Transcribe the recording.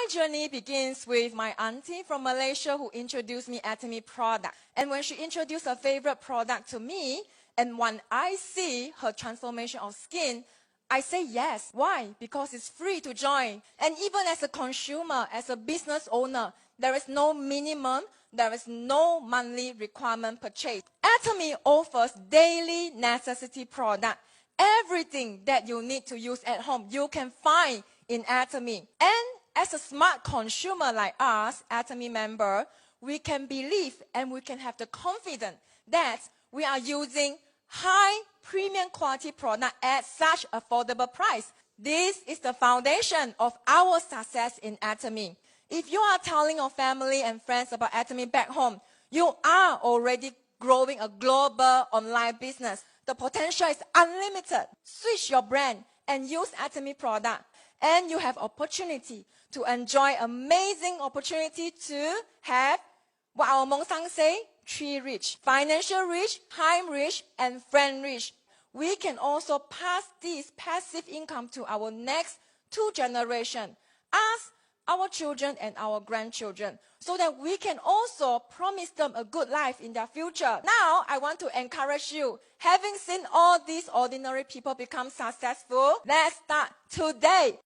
My journey begins with my auntie from Malaysia who introduced me Atomy product. And when she introduced her favorite product to me, and when I see her transformation of skin, I say yes. Why? Because it's free to join. And even as a consumer, as a business owner, there is no minimum, there is no monthly requirement purchase. Atomy offers daily necessity product. Everything that you need to use at home, you can find in Atomy. And as a smart consumer like us, Atomy member, we can believe and we can have the confidence that we are using high premium quality product at such affordable price. This is the foundation of our success in Atomy. If you are telling your family and friends about Atomy back home, you are already growing a global online business. The potential is unlimited. Switch your brand and use Atomy product, and you have opportunity to enjoy amazing opportunity to have what our Mong Sang say, three rich: financial rich, time rich, and friend rich. We can also pass this passive income to our next 2 generations, us, our children, and our grandchildren, so that we can also promise them a good life in their future. Now, I want to encourage you, having seen all these ordinary people become successful, let's start today.